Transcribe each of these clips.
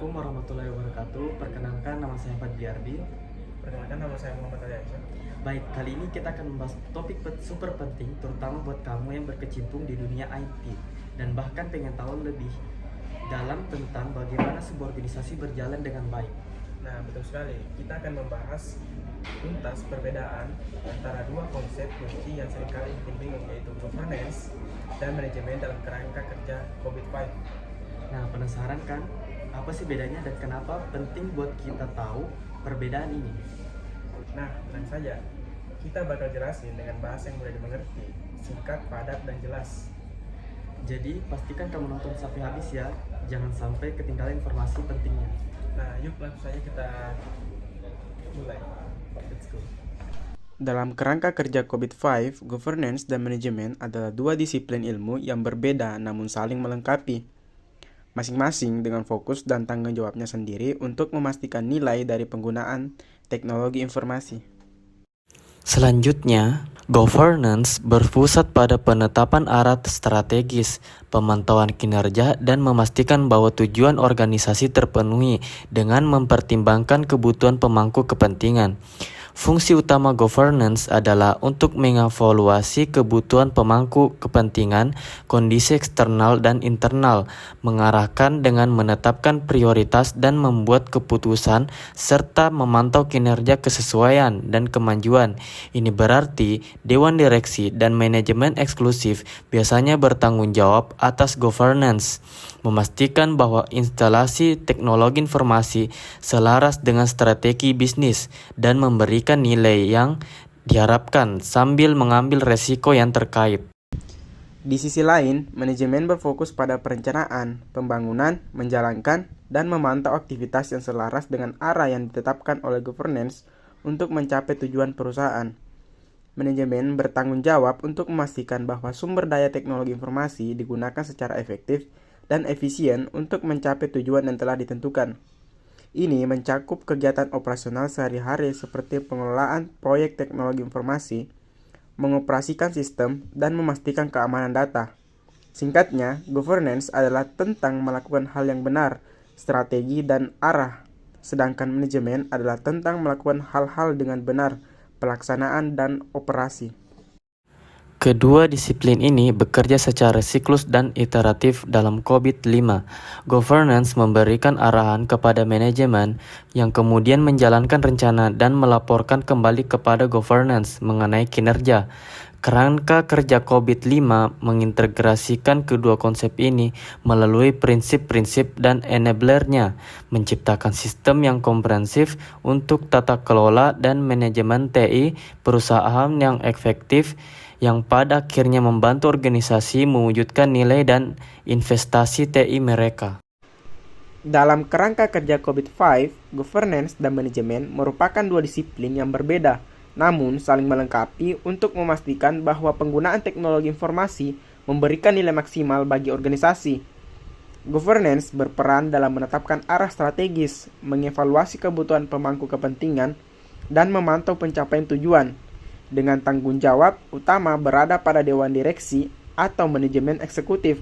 Assalamualaikum warahmatullahi wabarakatuh. Perkenalkan, nama saya Fadliardi. Perkenalkan, nama saya Muhammad Ali Aisyah. Baik, kali ini kita akan membahas topik super penting, terutama buat kamu yang berkecimpung di dunia IT dan bahkan pengen tahu lebih dalam tentang bagaimana sebuah organisasi berjalan dengan baik. Nah, betul sekali. Kita akan membahas tuntas perbedaan antara dua konsep kunci yang seringkali bikin bingung, yaitu governance dan manajemen dalam kerangka kerja COVID-5. Nah, penasaran kan? Apa sih bedanya dan kenapa penting buat kita tahu perbedaan ini? Nah, tenang saja. Kita bakal jelasin dengan bahasa yang mudah dimengerti, singkat, padat, dan jelas. Jadi, pastikan kamu nonton sampai habis ya. Jangan sampai ketinggalan informasi pentingnya. Nah, yuk langsung saja kita mulai. Let's go. Dalam kerangka kerja COVID-5, governance dan manajemen adalah dua disiplin ilmu yang berbeda namun saling melengkapi, masing-masing dengan fokus dan tanggung jawabnya sendiri untuk memastikan nilai dari penggunaan teknologi informasi. Selanjutnya, governance berpusat pada penetapan arah strategis, pemantauan kinerja, dan memastikan bahwa tujuan organisasi terpenuhi dengan mempertimbangkan kebutuhan pemangku kepentingan. Fungsi utama governance adalah untuk mengevaluasi kebutuhan pemangku kepentingan, kondisi eksternal dan internal, mengarahkan dengan menetapkan prioritas dan membuat keputusan, serta memantau kinerja kesesuaian dan kemajuan. Ini berarti Dewan Direksi dan Manajemen Eksklusif biasanya bertanggung jawab atas governance, memastikan bahwa instalasi teknologi informasi selaras dengan strategi bisnis dan memberikan nilai yang diharapkan sambil mengambil resiko yang terkait. Di sisi lain, manajemen berfokus pada perencanaan, pembangunan, menjalankan, dan memantau aktivitas yang selaras dengan arah yang ditetapkan oleh governance untuk mencapai tujuan perusahaan. Manajemen bertanggung jawab untuk memastikan bahwa sumber daya teknologi informasi digunakan secara efektif dan efisien untuk mencapai tujuan yang telah ditentukan. Ini mencakup kegiatan operasional sehari-hari seperti pengelolaan proyek teknologi informasi, mengoperasikan sistem, dan memastikan keamanan data. Singkatnya, governance adalah tentang melakukan hal yang benar, strategi, dan arah, sedangkan manajemen adalah tentang melakukan hal-hal dengan benar, pelaksanaan, dan operasi. Kedua disiplin ini bekerja secara siklus dan iteratif dalam COVID-5. Governance memberikan arahan kepada manajemen yang kemudian menjalankan rencana dan melaporkan kembali kepada governance mengenai kinerja. Kerangka kerja COVID-5 mengintegrasikan kedua konsep ini melalui prinsip-prinsip dan enablernya, menciptakan sistem yang komprehensif untuk tata kelola dan manajemen TI perusahaan yang efektif, yang pada akhirnya membantu organisasi mewujudkan nilai dan investasi TI mereka. Dalam kerangka kerja COVID-5, governance dan manajemen merupakan dua disiplin yang berbeda, namun saling melengkapi untuk memastikan bahwa penggunaan teknologi informasi memberikan nilai maksimal bagi organisasi. Governance berperan dalam menetapkan arah strategis, mengevaluasi kebutuhan pemangku kepentingan, dan memantau pencapaian tujuan, dengan tanggung jawab utama berada pada Dewan Direksi atau Manajemen Eksekutif.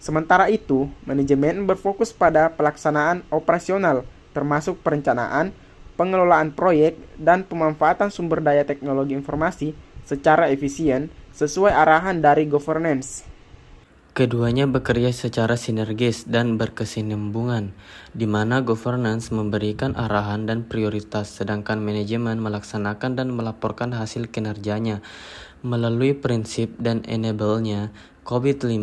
Sementara itu, manajemen berfokus pada pelaksanaan operasional, termasuk perencanaan, pengelolaan proyek, dan pemanfaatan sumber daya teknologi informasi secara efisien sesuai arahan dari governance. Keduanya bekerja secara sinergis dan berkesinambungan, di mana governance memberikan arahan dan prioritas, sedangkan manajemen melaksanakan dan melaporkan hasil kinerjanya. Melalui prinsip dan enable-nya, COVID-5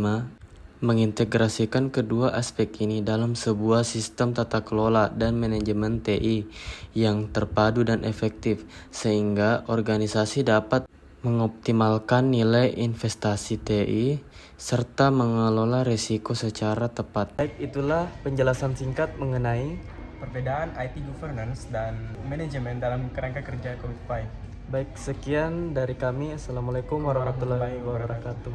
mengintegrasikan kedua aspek ini dalam sebuah sistem tata kelola dan manajemen TI yang terpadu dan efektif, sehingga organisasi dapat mengoptimalkan nilai investasi TI serta mengelola risiko secara tepat. Baik, itulah penjelasan singkat mengenai Perbedaan IT governance dan manajemen dalam kerangka kerja COVID-5. baik, sekian dari kami. Assalamualaikum warahmatullahi wabarakatuh.